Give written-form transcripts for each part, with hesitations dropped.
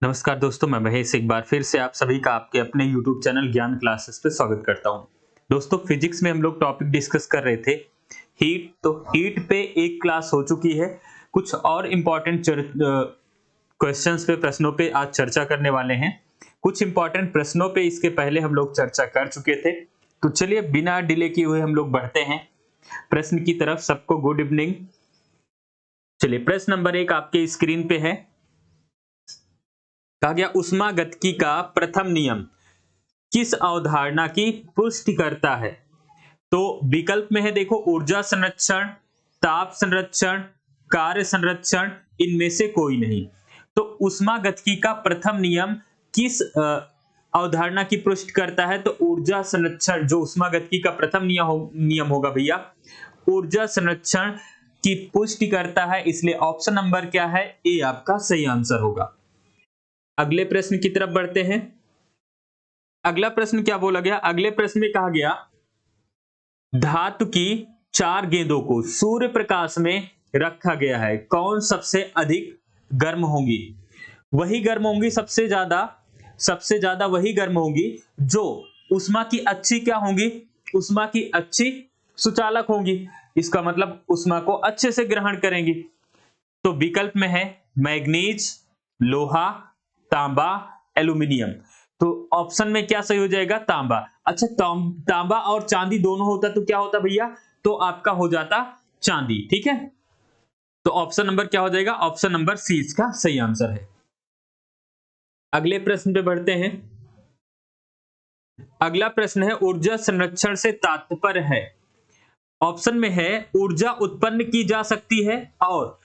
नमस्कार दोस्तों, मैं महेश एक बार फिर से आप सभी का आपके अपने YouTube चैनल ज्ञान क्लासेस पे स्वागत करता हूं। दोस्तों, फिजिक्स में हम लोग टॉपिक डिस्कस कर रहे थे हीट। तो हीट पे एक क्लास हो चुकी है। कुछ और इम्पोर्टेंट क्वेश्चंस पे, प्रश्नों पे आज चर्चा करने वाले हैं। कुछ इम्पोर्टेंट प्रश्नों पे इसके पहले हम लोग चर्चा कर चुके थे। तो चलिए बिना डिले किए हुए हम लोग बढ़ते हैं प्रश्न की तरफ। सबको गुड इवनिंग। चलिए, प्रश्न नंबर 1 आपके स्क्रीन पे है। कहा गया ऊष्मागतिकी का प्रथम नियम किस अवधारणा की पुष्टि करता है? तो विकल्प में है, देखो, ऊर्जा संरक्षण, ताप संरक्षण, कार्य संरक्षण, इनमें से कोई नहीं। तो ऊष्मागतिकी का प्रथम नियम किस अवधारणा की पुष्टि करता है? तो ऊर्जा संरक्षण, जो ऊष्मागतिकी का प्रथम नियम होगा भैया, ऊर्जा संरक्षण की पुष्टि करता है। इसलिए ऑप्शन नंबर क्या है? ए आपका सही आंसर होगा। अगले प्रश्न की तरफ बढ़ते हैं। अगला प्रश्न क्या बोला गया? अगले प्रश्न में कहा गया धातु की 4 गेंदों को सूर्य प्रकाश में रखा गया है, कौन सबसे अधिक गर्म होंगी? वही गर्म होंगी सबसे ज्यादा वही गर्म होंगी जो उष्मा की अच्छी क्या होंगी? उष्मा की अच्छी सुचालक होंगी। इसका मतलब उष्मा को अच्छे से ग्रहण करेंगी। तो विकल्प में है मैग्नीज, लोहा, तांबा, एल्यूमिनियम। तो ऑप्शन में क्या सही हो जाएगा? तांबा। अच्छा, तांबा और चांदी दोनों होता तो क्या होता भैया? तो आपका हो जाता चांदी। ठीक है, तो ऑप्शन नंबर क्या हो जाएगा? ऑप्शन नंबर सी इसका सही आंसर है। अगले प्रश्न पे बढ़ते हैं। अगला प्रश्न है ऊर्जा संरक्षण से तात्पर्य है। ऑप्शन में है ऊर्जा उत्पन्न की जा सकती है और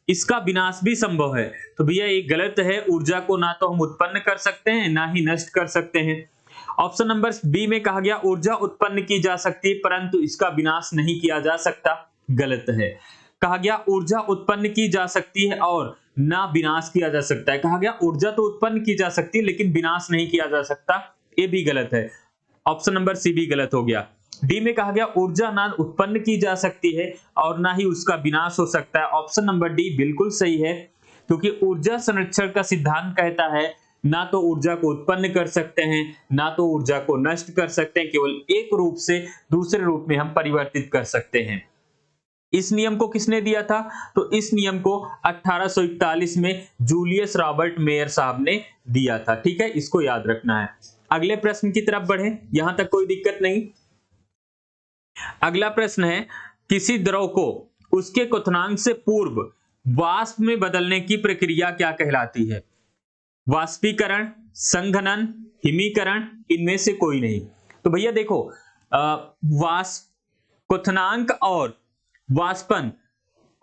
इसका विनाश भी संभव है। तो भैया ये गलत है। ऊर्जा को ना तो हम उत्पन्न कर सकते हैं, ना ही नष्ट कर सकते हैं। ऑप्शन नंबर बी में कहा गया ऊर्जा उत्पन्न की जा सकती है परंतु इसका विनाश नहीं किया जा सकता, गलत है। कहा गया ऊर्जा उत्पन्न की जा सकती है और ना विनाश किया जा सकता है। कहा गया ऊर्जा तो उत्पन्न की जा सकती है लेकिन विनाश नहीं किया जा सकता, ये भी गलत है। ऑप्शन नंबर सी भी गलत हो गया। डी में कहा गया ऊर्जा ना उत्पन्न की जा सकती है और ना ही उसका विनाश हो सकता है। ऑप्शन नंबर डी बिल्कुल सही है, क्योंकि ऊर्जा संरक्षण का सिद्धांत कहता है ना तो ऊर्जा को उत्पन्न कर सकते हैं, ना तो ऊर्जा को नष्ट कर सकते हैं, केवल एक रूप से दूसरे रूप में हम परिवर्तित कर सकते हैं। इस नियम को किसने दिया था? तो इस नियम को 1841 में जूलियस रॉबर्ट मेयर साहब ने दिया था। ठीक है, इसको याद रखना है। अगले प्रश्न की तरफ बढ़े, यहां तक कोई दिक्कत नहीं। अगला प्रश्न है किसी द्रव को उसके क्वथनांक से पूर्व वाष्प में बदलने की प्रक्रिया क्या कहलाती है? वाष्पीकरण, संघनन, हिमीकरण, इनमें से कोई नहीं। तो भैया देखो, वाष्प क्वथनांक और वाष्पन,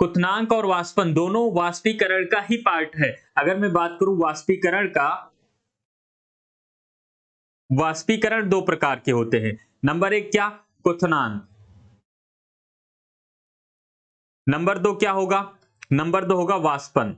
क्वथनांक और वाष्पन दोनों वाष्पीकरण का ही पार्ट है। अगर मैं बात करूं वाष्पीकरण का, वाष्पीकरण दो प्रकार के होते हैं। नंबर 1 क्या? क्वथनांक। नंबर 2 क्या होगा? नंबर 2 होगा वाष्पन।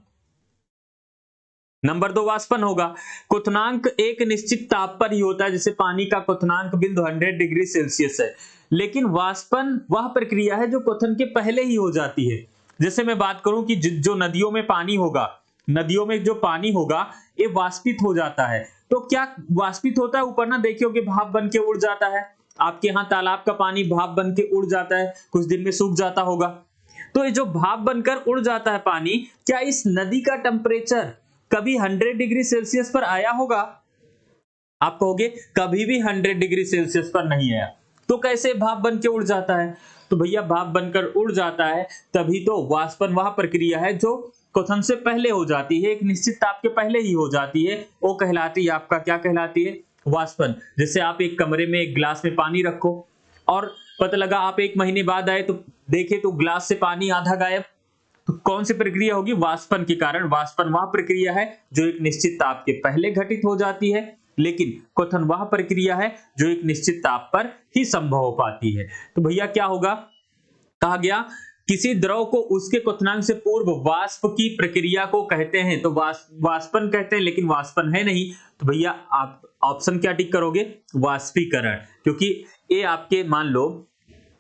नंबर 2 वाष्पन होगा। क्वथनांक एक निश्चित ताप पर ही होता है, जैसे पानी का क्वथनांक बिंदु 100 डिग्री सेल्सियस है। लेकिन वाष्पन वह प्रक्रिया है जो क्वथन के पहले ही हो जाती है। जैसे मैं बात करूं कि जो नदियों में पानी होगा, नदियों में जो पानी होगा ये वाष्पित हो जाता है। तो क्या वाष्पित होता है? ऊपर ना देखिए भाप बन के उड़ जाता है। आपके यहाँ तालाब का पानी भाप बन के उड़ जाता है, कुछ दिन में सूख जाता होगा। तो ये जो भाप बनकर उड़ जाता है पानी, क्या इस नदी का टेम्परेचर कभी 100 डिग्री सेल्सियस पर आया होगा? आप कहोगे कभी भी 100 डिग्री सेल्सियस पर नहीं आया, तो कैसे भाप बन के उड़ जाता है? तो भैया भाप बनकर उड़ जाता है तभी तो। वाष्पन वह प्रक्रिया है जो क्वथन से पहले हो जाती है, एक निश्चित ताप के पहले ही हो जाती है, वो कहलाती है आपका, क्या कहलाती है? वाष्पन। जैसे आप एक कमरे में एक ग्लास में पानी रखो और पता लगा आप 1 महीने बाद आए तो देखे तो ग्लास से पानी आधा गायब, तो कौन सी प्रक्रिया होगी? वाष्पन के कारण। वाष्पन वह प्रक्रिया है जो एक निश्चित ताप के पहले घटित हो जाती है, लेकिन क्वथन वह प्रक्रिया है जो एक निश्चित ताप पर ही संभव हो पाती है। तो भैया क्या होगा? कहा गया किसी द्रव को उसके क्वथनांक से पूर्व वाष्प की प्रक्रिया को कहते हैं। तो वाष्पन कहते हैं, लेकिन वाष्पन है नहीं। तो भैया आप ऑप्शन क्या टिक करोगे? वाष्पीकरण। क्योंकि ये आपके, मान लो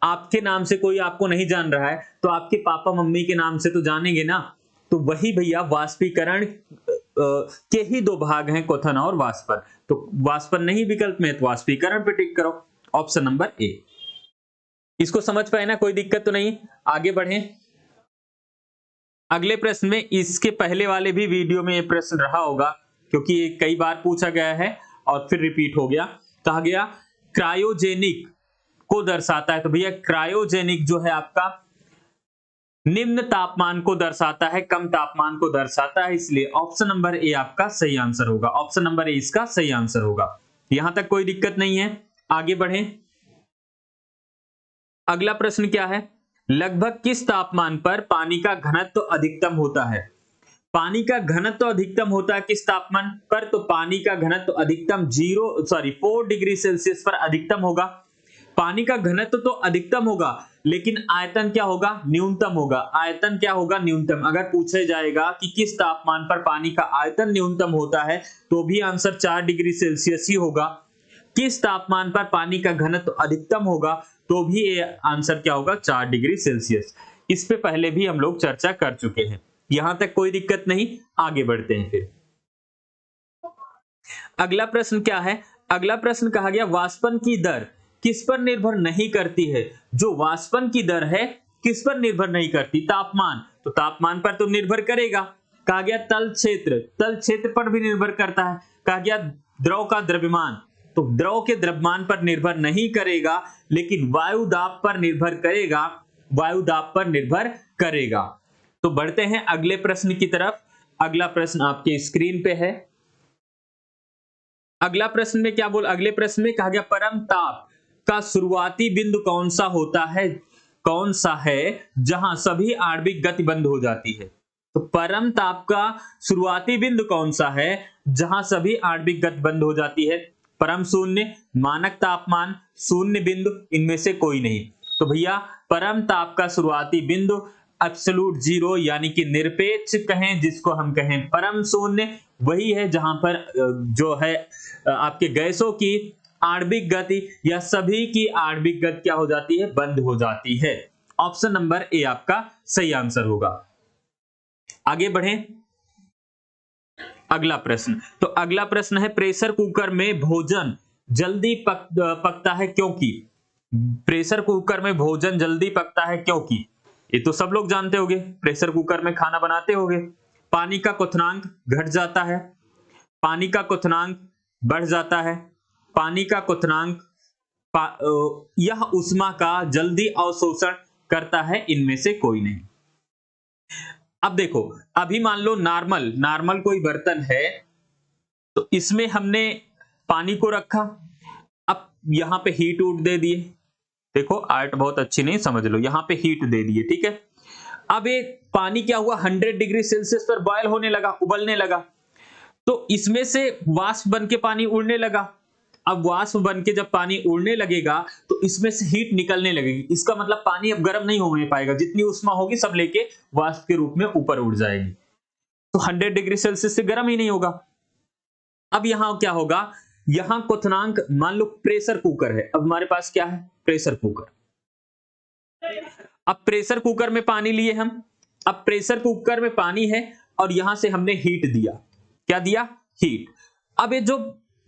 आपके नाम से कोई आपको नहीं जान रहा है तो आपके पापा मम्मी के नाम से तो जानेंगे ना। तो वही भैया वाष्पीकरण के ही दो भाग हैं, क्वथन और वाष्पन। तो वाष्पन नहीं विकल्प में, तो वाष्पीकरण पे टिक करो, ऑप्शन नंबर ए। इसको समझ पाए ना, कोई दिक्कत तो नहीं। आगे बढ़ें अगले प्रश्न में। इसके पहले वाले भी वीडियो में ये प्रश्न रहा होगा, क्योंकि ये कई बार पूछा गया है और फिर रिपीट हो गया। कहा गया क्रायोजेनिक को दर्शाता है, तो भैया क्रायोजेनिक जो है आपका निम्न तापमान को दर्शाता है, कम तापमान को दर्शाता है, इसलिए ऑप्शन नंबर ए आपका सही आंसर होगा। ऑप्शन नंबर ए इसका सही आंसर होगा। यहां तक कोई दिक्कत नहीं है। आगे बढ़ें। अगला प्रश्न क्या है, लगभग किस तापमान पर पानी का घनत्व अधिकतम होता है? पानी का घनत्व अधिकतम होता है किस तापमान पर? तो पानी का घनत्व अधिकतम 4 डिग्री सेल्सियस पर अधिकतम होगा। पानी का घनत्व तो अधिकतम होगा, लेकिन आयतन क्या होगा? न्यूनतम होगा। आयतन क्या होगा? न्यूनतम। अगर पूछा जाएगा कि किस तापमान पर पानी का आयतन न्यूनतम होता है, तो भी आंसर 4 डिग्री सेल्सियस ही होगा। किस तापमान पर पानी का घनत्व अधिकतम होगा, तो भी ये आंसर क्या होगा? 4 डिग्री सेल्सियस। इस पे पहले भी हम लोग चर्चा कर चुके हैं। यहां तक कोई दिक्कत नहीं। आगे बढ़ते हैं फिर। अगला प्रश्न क्या है? अगला प्रश्न कहा गया वाष्पन की दर किस पर निर्भर नहीं करती है? जो वाष्पन की दर है किस पर निर्भर नहीं करती? तापमान। तो तापमान पर तो निर्भर करेगा। कहा गया तल क्षेत्र पर भी निर्भर करता है। कहा गया द्रव का द्रव्यमान, तो द्रव के द्रव्यमान पर निर्भर नहीं करेगा, लेकिन वायु दाब पर निर्भर करेगा। वायु दाब पर निर्भर करेगा। तो बढ़ते हैं अगले प्रश्न की तरफ। अगला प्रश्न आपके स्क्रीन पे है। अगला प्रश्न में क्या बोल, अगले प्रश्न में कहा गया परम ताप का शुरुआती बिंदु कौन सा होता है? कौन सा है जहां सभी आणविक गति बंद हो जाती है? तो परम ताप का शुरुआती बिंदु कौन सा है जहां सभी आणविक गति बंद हो जाती है? परम शून्य, मानक तापमान, शून्य बिंदु, इनमें से कोई नहीं। तो भैया परम ताप का शुरुआती बिंदु एब्सोल्यूट जीरो, यानी कि निरपेक्ष कहें जिसको हम कहें परम शून्य, वही है जहां पर जो है आपके गैसों की आणविक गति या सभी की आणविक गति क्या हो जाती है? बंद हो जाती है। ऑप्शन नंबर ए आपका सही आंसर होगा। आगे बढ़ें। अगला प्रश्न, तो अगला प्रश्न है प्रेशर कुकर में भोजन जल्दी पकता है क्योंकि? प्रेशर कुकर में भोजन जल्दी पकता है क्योंकि? ये तो सब लोग जानते होंगे, प्रेशर कुकर में खाना बनाते होंगे। पानी का क्वथनांक घट जाता है, पानी का क्वथनांक बढ़ जाता है, पानी का क्वथनांक यह ऊष्मा का जल्दी अवशोषण करता है, इनमें से कोई नहीं। अब देखो, अभी मान लो नॉर्मल कोई बर्तन है, तो इसमें हमने पानी को रखा, अब यहां पे हीट उठ दे दिए। देखो आर्ट बहुत अच्छी नहीं, समझ लो, यहां पे हीट दे दिए, ठीक है। अब ये पानी क्या हुआ? 100 डिग्री सेल्सियस पर बॉयल होने लगा, उबलने लगा, तो इसमें से वाष्प बन के पानी उड़ने लगा। अब वाष्प बन के जब पानी उड़ने लगेगा तो इसमें से हीट निकलने लगेगी। इसका मतलब पानी अब गर्म नहीं होने पाएगा, जितनी उष्मा होगी सब लेके वाष्प के रूप में ऊपर उड़ जाएगी, तो 100 डिग्री सेल्सियस से गर्म ही नहीं होगा। अब यहां क्या होगा? यहां क्वथनांक, मान लो प्रेशर कुकर है, अब हमारे पास क्या है? Pressure cooker. अब प्रेशर कुकर में पानी लिए हम, अब प्रेशर कुकर में पानी है और यहां से हमने हीट दिया। क्या दिया? हीट। अब ये जो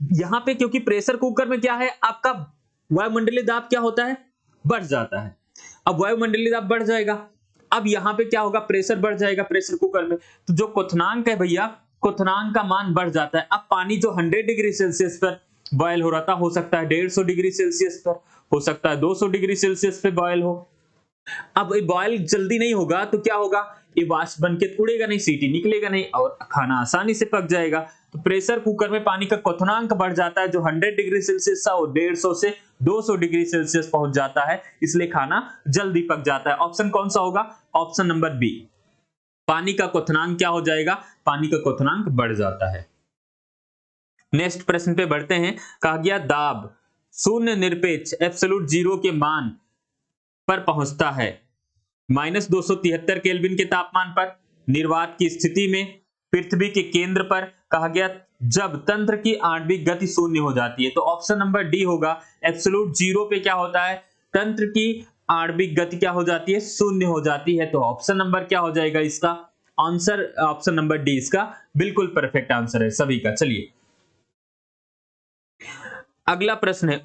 यहां पे, क्योंकि प्रेशर कुकर में क्या है आपका, वायुमंडलीय दाब क्या होता है? बढ़ जाता है। अब वायुमंडलीय दाब बढ़ जाएगा, अब यहां पे क्या होगा? प्रेशर बढ़ जाएगा प्रेशर कुकर में, तो जो क्वथनांक है भैया, क्वथनांक का मान बढ़ जाता है। अब पानी जो 100 डिग्री सेल्सियस पर बॉयल हो रहा था, हो सकता है 150 डिग्री सेल्सियस पर, हो सकता है 200 डिग्री सेल्सियस पे बॉयल हो। अब ये बॉयल जल्दी नहीं होगा तो क्या होगा? ये वाष्प बन के उड़ेगा नहीं, सीटी निकलेगा नहीं और खाना आसानी से पक जाएगा। तो प्रेशर कुकर में पानी का क्वथनांक बढ़ जाता है, जो 100 डिग्री सेल्सियस था वो 150 से 200 डिग्री सेल्सियस पहुंच जाता है, इसलिए खाना जल्दी पक जाता है। ऑप्शन कौन सा होगा? Option number B. पानी का क्वथनांक क्या हो जाएगा? पानी का क्वथनांक बढ़ जाता है। नेक्स्ट प्रश्न पे बढ़ते हैं। कहा गया दाब शून्य निरपेक्ष एब्सोल्यूट जीरो के मान पर पहुंचता है -273 केल्विन के तापमान पर, निर्वात की स्थिति में, पृथ्वी के केंद्र पर। कहा गया जब तंत्र की आणविक गति शून्य हो जाती है, तो ऑप्शन नंबर डी होगा। एब्सोल्यूट जीरो पे क्या होता है? तंत्र की आणविक गति क्या हो जाती है? शून्य हो जाती है। तो ऑप्शन नंबर क्या हो जाएगा इसका? आंसर ऑप्शन नंबर डी इसका बिल्कुल परफेक्ट आंसर है सभी का। चलिए अगला प्रश्न है,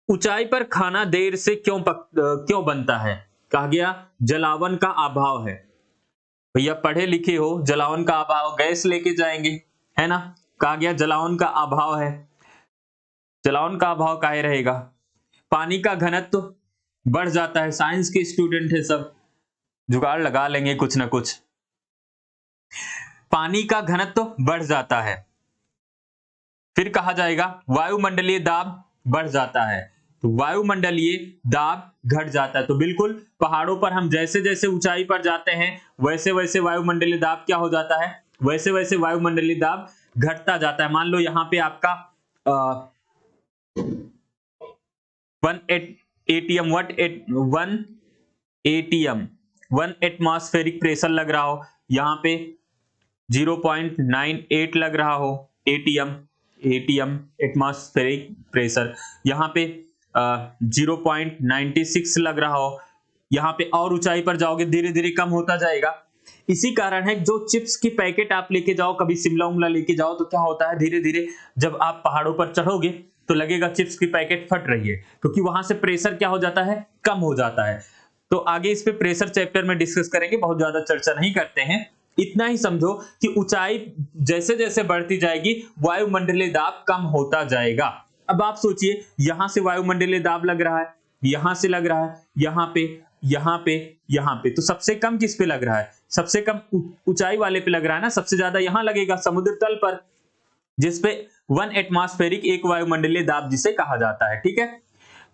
ऊंचाई पर खाना देर से क्यों बनता है? कहा गया जलावन का अभाव है। भैया पढ़े लिखे हो, जलावन का अभाव, गैस लेके जाएंगे, है ना। कहा गया जलावन का अभाव है। जलावन का अभाव काहे रहेगा? पानी का घनत्व बढ़ जाता है। साइंस के स्टूडेंट है सब, जुगाड़ लगा लेंगे कुछ ना कुछ। पानी का घनत्व बढ़ जाता है। फिर कहा जाएगा वायुमंडलीय दाब बढ़ जाता है, तो वायुमंडलीय दाब घट जाता है। तो बिल्कुल पहाड़ों पर हम जैसे जैसे ऊंचाई पर जाते हैं वैसे वैसे वायुमंडलीय दाब क्या हो जाता है, वैसे वैसे वायुमंडलीय दाब घटता जाता है। मान लो यहाँ पे आपका 1 एटमॉस्फेरिक प्रेशर लग रहा हो, यहाँ पे 0.98 लग रहा हो एटीएम एटमॉस्फेरिक प्रेशर, यहाँ पे 0.96 लग रहा हो, यहाँ पे और ऊंचाई पर जाओगे धीरे धीरे कम होता जाएगा। इसी कारण है जो चिप्स की पैकेट आप लेके जाओ, कभी शिमला उमला लेके जाओ, तो क्या होता है धीरे धीरे जब आप पहाड़ों पर चढ़ोगे तो लगेगा चिप्स की पैकेट फट रही है, क्योंकि वहां से प्रेशर क्या हो जाता है, कम हो जाता है। तो आगे इस पे प्रेशर चैप्टर में डिस्कस करेंगे, बहुत ज्यादा चर्चा नहीं करते हैं। इतना ही समझो कि ऊंचाई जैसे जैसे बढ़ती जाएगी वायुमंडलीय दाब कम होता जाएगा। अब आप सोचिए, यहां से वायुमंडलीय दाब लग रहा है, यहां से लग रहा है, यहाँ पे, यहाँ पे, यहाँ पे, तो सबसे कम किस पे लग रहा है? सबसे कम ऊंचाई वाले पे लग रहा है ना, सबसे ज्यादा यहां लगेगा समुद्र तल पर, जिसपे 1 एटमॉस्फेरिक एक वायुमंडलीय दाब जिसे कहा जाता है। ठीक है,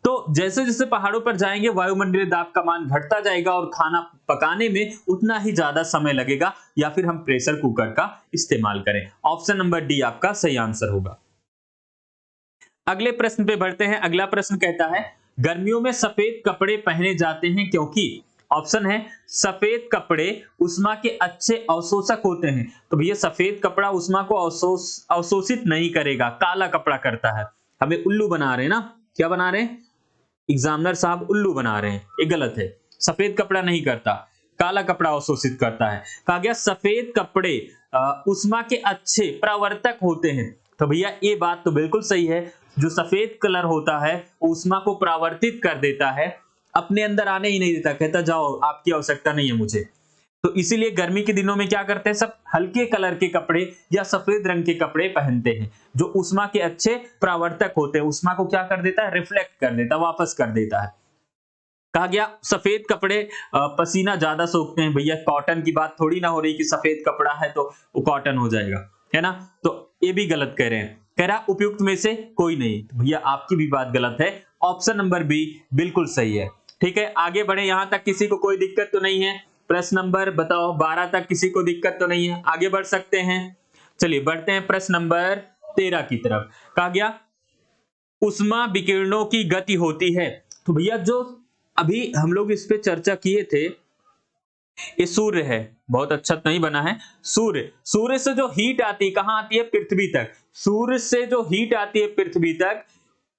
तो जैसे जैसे पहाड़ों पर जाएंगे वायुमंडलीय दाब का मान घटता जाएगा और खाना पकाने में उतना ही ज्यादा समय लगेगा, या फिर हम प्रेशर कुकर का इस्तेमाल करें। ऑप्शन नंबर डी आपका सही आंसर होगा। अगले प्रश्न पे बढ़ते हैं। अगला प्रश्न कहता है गर्मियों में सफेद कपड़े पहने जाते हैं क्योंकि, ऑप्शन है सफेद कपड़े उष्मा के अच्छे अवशोषक होते हैं। तो भैया सफेद कपड़ा उष्मा को अवशोषित नहीं करेगा, काला कपड़ा करता है। हमें उल्लू बना रहे हैं ना, क्या बना रहे हैं, एग्जामिनर साहब उल्लू बना रहे हैं, ये गलत है। सफेद कपड़ा नहीं करता, काला कपड़ा अवशोषित करता है। कहा गया सफेद कपड़े उष्मा के अच्छे प्रवर्तक होते हैं। तो भैया ये बात तो बिल्कुल सही है, जो सफेद कलर होता है उष्मा को परावर्तित कर देता है, अपने अंदर आने ही नहीं देता, कहता जाओ आपकी आवश्यकता नहीं है मुझे। तो इसीलिए गर्मी के दिनों में क्या करते हैं, सब हल्के कलर के कपड़े या सफेद रंग के कपड़े पहनते हैं, जो उष्मा के अच्छे परावर्तक होते हैं। उष्मा को क्या कर देता है, रिफ्लेक्ट कर देता है, वापस कर देता है। कहा गया सफेद कपड़े पसीना ज्यादा सोखते हैं। भैया कॉटन की बात थोड़ी ना हो रही कि सफेद कपड़ा है तो वो कॉटन हो जाएगा, है ना। तो ये भी गलत कह रहे हैं, कह रहा उपयुक्त में से कोई नहीं। तो भैया आपकी भी बात गलत है, ऑप्शन नंबर बी बिल्कुल सही है। ठीक है, आगे बढ़े, यहां तक किसी को कोई दिक्कत तो नहीं है? प्रश्न नंबर बताओ 12 तक किसी को दिक्कत तो नहीं है? आगे बढ़ सकते हैं। चलिए बढ़ते हैं प्रश्न नंबर 13 की तरफ। कहा गया उष्मा विकिरणों की गति होती है। तो भैया जो अभी हम लोग इस पे चर्चा किए थे, ये सूर्य है, बहुत अच्छा नहीं बना है। सूर्य से जो हीट आती है कहां आती है, पृथ्वी तक। सूर्य से जो हीट आती है पृथ्वी तक,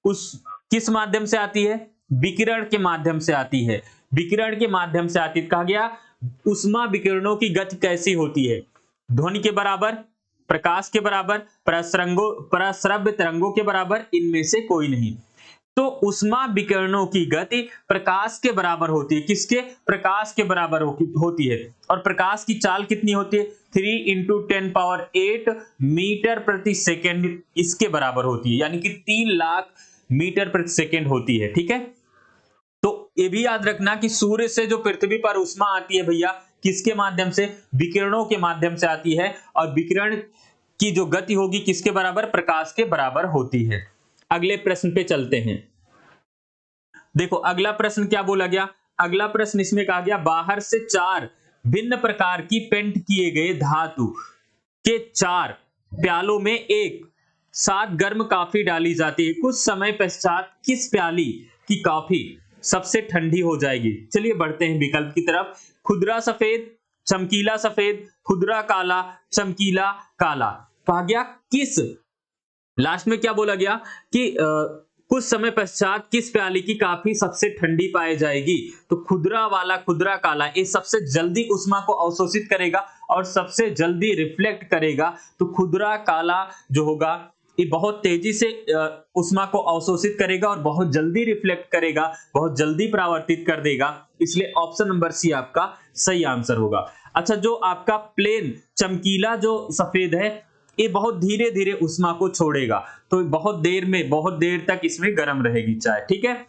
उस किस माध्यम से आती है, विकिरण के माध्यम से आती है, विकिरण के माध्यम से आती है। कहा गया उष्मा विकिरणों की गति कैसी होती है, ध्वनि के बराबर, प्रकाश के बराबर, प्रसरंग तरंगों के बराबर, इनमें से कोई नहीं। तो उष्मा विकिरणों की गति प्रकाश के बराबर होती है। किसके, प्रकाश के बराबर होती है। और प्रकाश की चाल कितनी होती है, 3 × 10⁸ मीटर प्रति सेकेंड इसके बराबर होती है, यानी कि 3 लाख मीटर प्रति सेकेंड होती है। ठीक है, तो ये भी याद रखना कि सूर्य से जो पृथ्वी पर उष्मा आती है भैया, किसके माध्यम से, विकिरणों के माध्यम से आती है। और विकिरण की जो गति होगी किसके बराबर, प्रकाश के बराबर होती है। अगले प्रश्न पे चलते हैं। देखो अगला प्रश्न क्या बोला गया, अगला प्रश्न इसमें कहा गया बाहर से 4 भिन्न प्रकार की पेंट किए गए धातु के 4 प्यालों में एक साथ गर्म कॉफी डाली जाती है। कुछ समय पश्चात किस प्याली की कॉफी सबसे ठंडी हो जाएगी? चलिए बढ़ते हैं विकल्प की तरफ। खुदरा सफेद, चमकीला सफेद, खुदरा काला, चमकीला काला। कहा गया किस, लास्ट में क्या बोला गया कि कुछ समय पश्चात किस प्याली की कॉफी सबसे ठंडी पाई जाएगी? तो खुदरा वाला, खुदरा काला, ये सबसे जल्दी उष्मा को अवशोषित करेगा और सबसे जल्दी रिफ्लेक्ट करेगा। तो खुदरा काला जो होगा ये बहुत तेजी से उष्मा को अवशोषित करेगा और बहुत जल्दी रिफ्लेक्ट करेगा, बहुत जल्दी परावर्तित कर देगा। इसलिए ऑप्शन नंबर सी आपका सही आंसर होगा। अच्छा, जो आपका प्लेन चमकीला जो सफेद है ये बहुत धीरे धीरे उष्मा को छोड़ेगा, तो बहुत देर तक इसमें गर्म रहेगी चाय, ठीक है।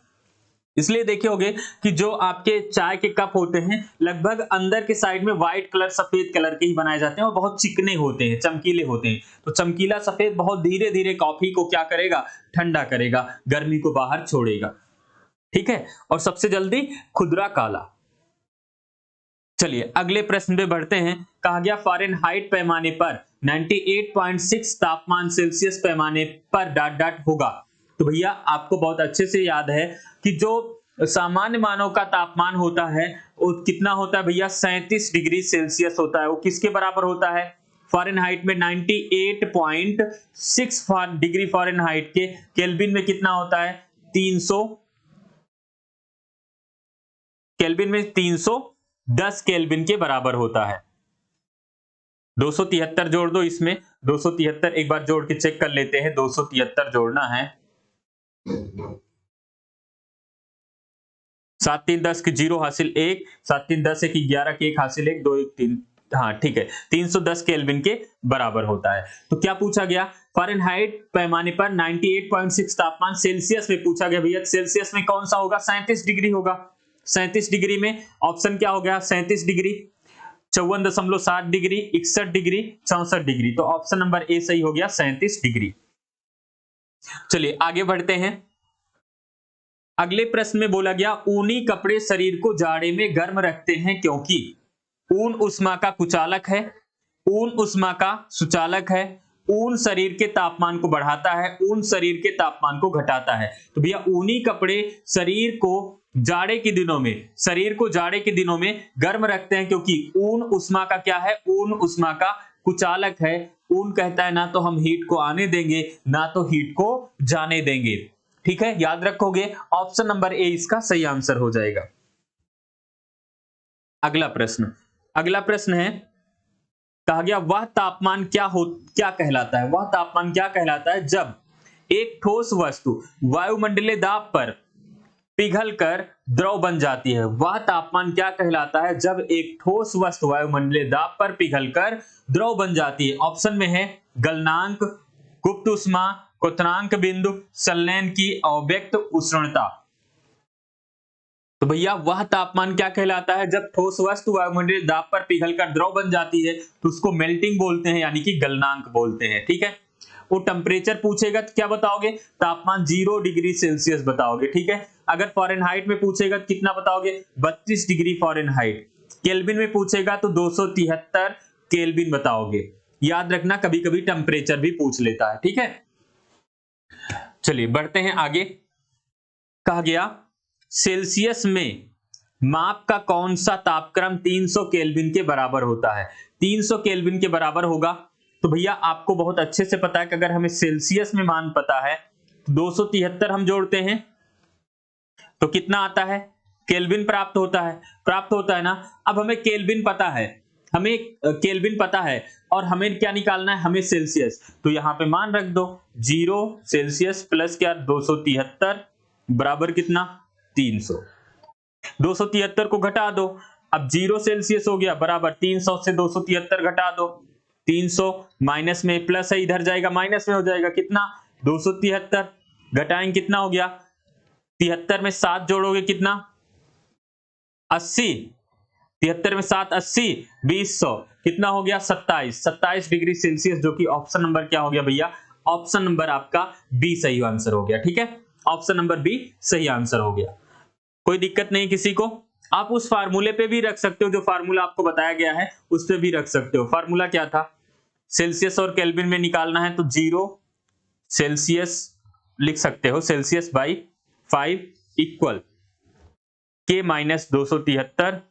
इसलिए देखे होगे कि जो आपके चाय के कप होते हैं लगभग अंदर के साइड में व्हाइट कलर, सफेद कलर के ही बनाए जाते हैं और बहुत चिकने होते हैं, चमकीले होते हैं। तो चमकीला सफेद बहुत धीरे धीरे कॉफी को क्या करेगा? ठंडा करेगा, गर्मी को बाहर छोड़ेगा, ठीक है। और सबसे जल्दी खुदरा काला। चलिए अगले प्रश्न पे बढ़ते हैं। कहा गया फ़ारेनहाइट पैमाने पर 98.6 तापमान सेल्सियस पैमाने पर डॉट डॉट होगा। तो भैया आपको बहुत अच्छे से याद है कि जो सामान्य मानव का तापमान होता है वो कितना होता है भैया? 37 डिग्री सेल्सियस होता है। वो किसके बराबर होता है? फ़ारेनहाइट में 98.6 डिग्री फ़ारेनहाइट के केल्विन में कितना होता है? 300 केल्विन में 310 केल्विन के बराबर होता है। 273 जोड़ दो इसमें, 273 एक बार जोड़ के चेक कर लेते हैं। 273 जोड़ना है, 7 3 10 के 0 हासिल 1, 7 3 10 1 11 के 1 हासिल 1, 2 1 3, हाँ ठीक है, 310 केल्विन के बराबर होता है। तो क्या पूछा गया? फ़ारेनहाइट पैमाने पर 98.6 तापमान सेल्सियस में पूछा गया भैया। सेल्सियस में कौन सा होगा? 37 डिग्री होगा। 37 डिग्री में ऑप्शन क्या हो गया? 37 डिग्री, 54.7 डिग्री, 61 डिग्री, 64 डिग्री। तो ऑप्शन नंबर ए सही हो गया, 37 डिग्री। चलिए आगे बढ़ते हैं। अगले प्रश्न में बोला गया ऊनी कपड़े शरीर को जाड़े में गर्म रखते हैं क्योंकि ऊन उष्मा का कुचालक है, ऊन उष्मा का सुचालक है, ऊन शरीर के तापमान को बढ़ाता है, ऊन शरीर के तापमान को घटाता है। तो भैया ऊनी कपड़े शरीर को जाड़े के दिनों में गर्म रखते हैं क्योंकि ऊन उष्मा का क्या है? ऊन उष्मा का कुचालक है। ऊन कहता है ना तो हम हीट को आने देंगे ना तो हीट को जाने देंगे, ठीक है, याद रखोगे। ऑप्शन नंबर ए इसका सही आंसर हो जाएगा। अगला प्रश्न है, कहा गया वह तापमान क्या कहलाता है? वह तापमान क्या कहलाता है जब एक ठोस वस्तु वायुमंडलीय दाब पर पिघलकर द्रव बन जाती है? वह तापमान क्या कहलाता है जब एक ठोस वस्तु वायुमंडलीय दाब पर पिघलकर द्रव बन जाती है? ऑप्शन में है गलनांक, गुप्त उष्मा, क्वथनांक बिंदु, संलयन की अव्यक्त उष्णता। तो भैया वह तापमान क्या कहलाता है जब ठोस वस्तु वायुमंडलीय दाब पर पिघलकर द्रव बन जाती है? तो उसको मेल्टिंग बोलते हैं, यानी कि गलनांक बोलते हैं, ठीक है। वो टेम्परेचर पूछेगा तो क्या बताओगे? तापमान 0 डिग्री सेल्सियस बताओगे, ठीक है। अगर फ़ारेनहाइट में पूछेगा तो कितना बताओगे? 32 डिग्री फ़ारेनहाइट। केल्विन में पूछेगा तो 273 केल्विन बताओगे। याद रखना कभी कभी टेम्परेचर भी पूछ लेता है, ठीक है। चलिए बढ़ते हैं आगे। कहा गया सेल्सियस में माप का कौन सा तापक्रम 300 केल्विन के बराबर होता है? 300 केल्विन के बराबर होगा। तो भैया आपको बहुत अच्छे से पता है कि अगर हमें सेल्सियस में मान पता है तो 273 हम जोड़ते हैं तो कितना आता है? केल्विन प्राप्त होता है ना। अब हमें केल्विन पता है और हमें क्या निकालना है? हमें सेल्सियस। तो यहां पे मान रख दो, 0 सेल्सियस प्लस क्या 273 बराबर कितना? 300। 273 को घटा दो, अब 0 सेल्सियस हो गया बराबर 300 से 273 घटा दो, 300 माइनस में प्लस है, इधर जाएगा माइनस में हो जाएगा कितना? 273 घटाएंगे कितना हो गया? 73 में 7 जोड़ोगे कितना? 80। 73 में 7 80, 200 कितना हो गया? 27 डिग्री सेल्सियस, जो कि ऑप्शन नंबर क्या हो गया भैया? ऑप्शन नंबर आपका बी सही आंसर हो गया, ठीक है। ऑप्शन नंबर बी सही आंसर हो गया। कोई दिक्कत नहीं किसी को। आप उस फार्मूले पे भी रख सकते हो, जो फार्मूला आपको बताया गया है उस पे भी रख सकते हो। फार्मूला क्या था? सेल्सियस और केल्विन में निकालना है तो 0 सेल्सियस लिख सकते हो, सेल्सियस बाई 5 इक्वल के माइनस 273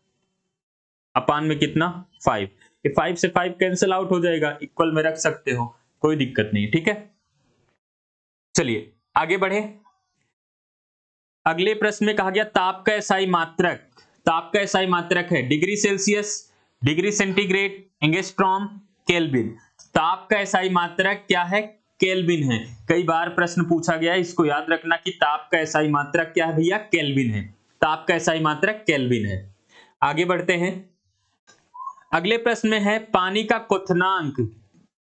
अपान में कितना? 5। ये 5 से 5 कैंसिल आउट हो जाएगा, इक्वल में रख सकते हो, कोई दिक्कत नहीं, ठीक है। चलिए आगे बढ़े। अगले प्रश्न में कहा गया ताप का एसआई मात्रक, ताप का एसआई मात्रक है degree Celsius, degree centigrade, angstrom, kelvin. ताप का एसआई मात्रक क्या है? केल्विन है। कई बार प्रश्न पूछा गया है, इसको याद रखना कि ताप का एसआई मात्रक क्या है भैया? केल्विन है। ताप का एसआई मात्रक केल्विन है। आगे बढ़ते हैं। अगले प्रश्न में है पानी का क्वथनांक,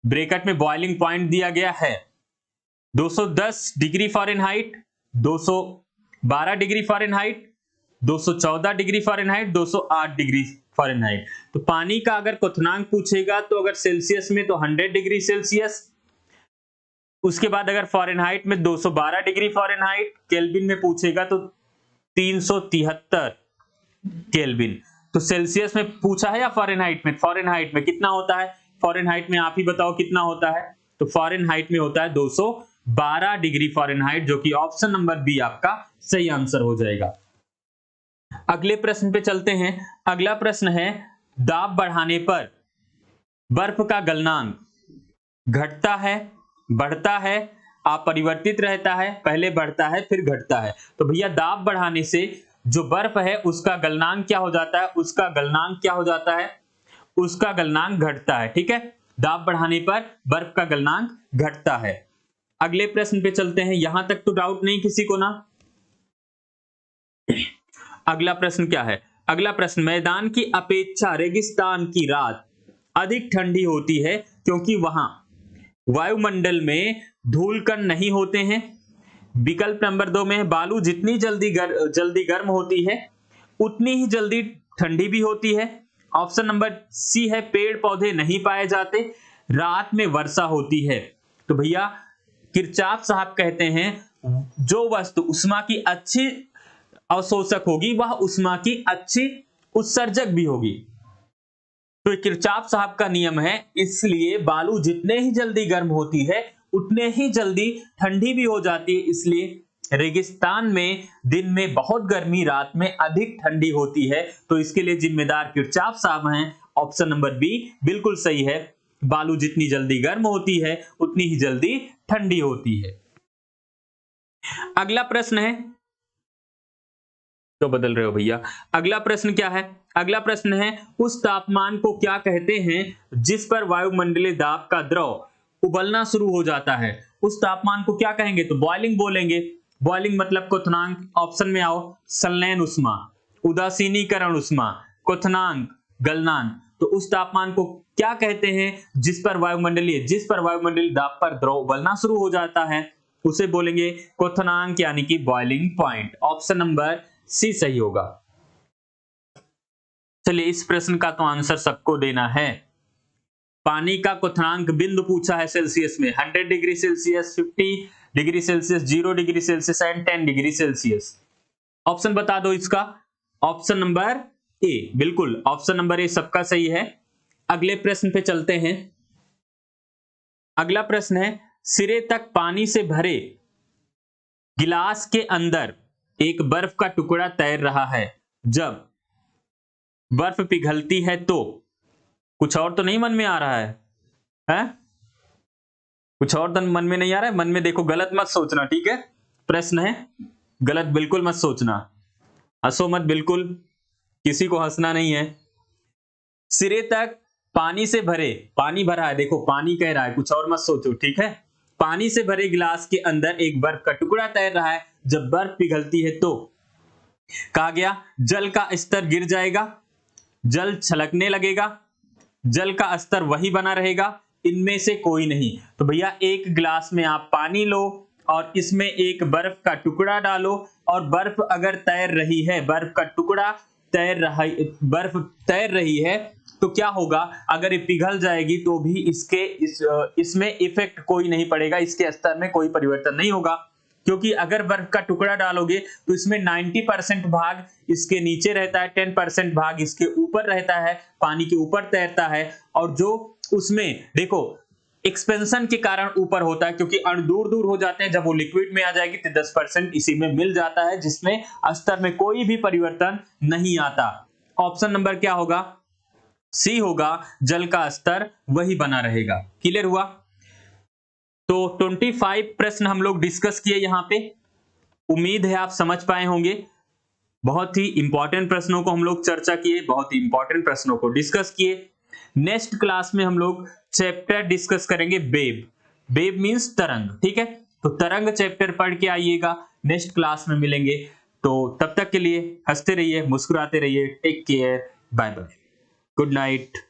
ब्रैकेट में बॉइलिंग पॉइंट दिया गया है 210 degree Fahrenheit, 212 degree Fahrenheit, 214 degree Fahrenheit, 208 degree Fahrenheit. तो पानी का अगर क्वथनांक पूछेगा तो अगर सेल्सियस में तो 100 डिग्री सेल्सियस, उसके बाद अगर फ़ारेनहाइट में 212 डिग्री फ़ारेनहाइट, केल्विन में पूछेगा तो 373 केल्विन। तो सेल्सियस में पूछा है या फ़ारेनहाइट में? फ़ारेनहाइट में कितना होता है? फ़ारेनहाइट में आप ही बताओ कितना होता है? तो फ़ारेनहाइट में होता है 212 डिग्री फ़ारेनहाइट, जो कि ऑप्शन नंबर बी आपका सही आंसर हो जाएगा। अगले प्रश्न पे चलते हैं। अगला प्रश्न है दाब बढ़ाने पर बर्फ का गलनांक घटता है, बढ़ता है, अपरिवर्तित रहता है, पहले बढ़ता है फिर घटता है। तो भैया दाब बढ़ाने से जो बर्फ है उसका गलनांक क्या हो जाता है? उसका गलनांक क्या हो जाता है? उसका गलनांक घटता है। ठीक है, दाब बढ़ाने पर बर्फ का गलनांक घटता है। अगले प्रश्न पे चलते हैं। यहां तक तो डाउट नहीं किसी को ना? अगला प्रश्न क्या है? अगला प्रश्न, मैदान की अपेक्षा रेगिस्तान की रात अधिक ठंडी होती है क्योंकि वहां वायुमंडल में धूल कण नहीं होते हैं। विकल्प नंबर 2 में बालू जितनी जल्दी गर्म होती है उतनी ही जल्दी ठंडी भी होती है। ऑप्शन नंबर सी है पेड़ पौधे नहीं पाए जाते, रात में वर्षा होती है। तो भैया किरचॉफ साहब कहते हैं जो वस्तु उष्मा की अच्छी अवशोषक होगी वह उष्मा की अच्छी उत्सर्जक भी होगी। तो किरचॉफ साहब का नियम है, इसलिए बालू जितने ही जल्दी गर्म होती है उतने ही जल्दी ठंडी भी हो जाती है। इसलिए रेगिस्तान में दिन में बहुत गर्मी, रात में अधिक ठंडी होती है। तो इसके लिए जिम्मेदार किरचॉफ साहब हैं। ऑप्शन नंबर बी बिल्कुल सही है। बालू जितनी जल्दी गर्म होती है उतनी ही जल्दी ठंडी होती है। अगला प्रश्न है, तो बदल रहे हो भैया। अगला प्रश्न क्या है? अगला प्रश्न है उस तापमान को क्या कहते हैं जिस पर वायुमंडलीय दाब का द्रव उबलना शुरू हो जाता है? उस तापमान को क्या कहेंगे? तो बॉइलिंग बोलेंगे। बॉइलिंग मतलब क्वथनांक, ऑप्शन में आओ। संलयन उष्मा, उदासीनीकरण उष्मा, क्वथनांक, गलनांक। तो उस तापमान को क्या कहते हैं जिस पर वायुमंडलीय दाब पर द्रव उबलना शुरू हो जाता है? उसे बोलेंगे क्वथनांक यानी कि boiling point. Option number C सही होगा। चलिए इस प्रश्न का तो आंसर सबको देना है। पानी का क्वथनांक बिंदु पूछा है सेल्सियस में, 100 degree Celsius, 50 degree Celsius, 0 degree Celsius and 10 degree Celsius. Option बता दो इसका। ऑप्शन नंबर ए, बिल्कुल ऑप्शन नंबर ए सबका सही है। अगले प्रश्न पे चलते हैं। अगला प्रश्न है सिरे तक पानी से भरे गिलास के अंदर एक बर्फ का टुकड़ा तैर रहा है, जब बर्फ पिघलती है तो? कुछ और तो नहीं मन में आ रहा है? हैं? कुछ और तो मन में नहीं आ रहा है? मन में देखो, गलत मत सोचना, ठीक है? प्रश्न है, गलत बिल्कुल मत सोचना, हंसो मत, बिल्कुल किसी को हंसना नहीं है। सिरे तक पानी से भरे, पानी भरा है, देखो पानी कह रहा है, कुछ और मत सोचो, ठीक है? पानी से भरे गिलास के अंदर एक बर्फ का टुकड़ा तैर रहा है, जब बर्फ पिघलती है तो? कहा गया जल का स्तर गिर जाएगा, जल छलकने लगेगा, जल का स्तर वही बना रहेगा, इनमें से कोई नहीं। तो भैया एक गिलास में आप पानी लो और इसमें एक बर्फ का टुकड़ा डालो, और बर्फ अगर तैर रही है, बर्फ का टुकड़ा बर्फ तैर रही है, तो क्या होगा? अगर ये पिघल जाएगी तो भी इसमें इफेक्ट कोई नहीं पड़ेगा, इसके स्तर में कोई परिवर्तन नहीं होगा। क्योंकि अगर बर्फ का टुकड़ा डालोगे तो इसमें 90% भाग इसके नीचे रहता है, 10% भाग इसके ऊपर रहता है, पानी के ऊपर तैरता है। और जो उसमें देखो एक्सपेंशन के कारण ऊपर होता है, क्योंकि अणु दूर दूर हो जाते हैं, जब वो लिक्विड में आ जाएगी तो 10% इसी में मिल जाता है, जिसमें स्तर में कोई भी परिवर्तन नहीं आता। ऑप्शन नंबर क्या होगा? सी होगा, जल का स्तर वही बना रहेगा। क्लियर हुआ? तो 25 प्रश्न हम लोग डिस्कस किए यहां पे। उम्मीद है आप समझ पाए होंगे। बहुत ही इंपॉर्टेंट प्रश्नों को हम लोग चर्चा किए, बहुत ही इंपॉर्टेंट प्रश्नों को डिस्कस किए। नेक्स्ट क्लास में हम लोग चैप्टर डिस्कस करेंगे वेव। वेव मींस तरंग, ठीक है। तो तरंग चैप्टर पढ़ के आइएगा, नेक्स्ट क्लास में मिलेंगे। तो तब तक के लिए हंसते रहिए, मुस्कुराते रहिए, take care, bye bye, good night.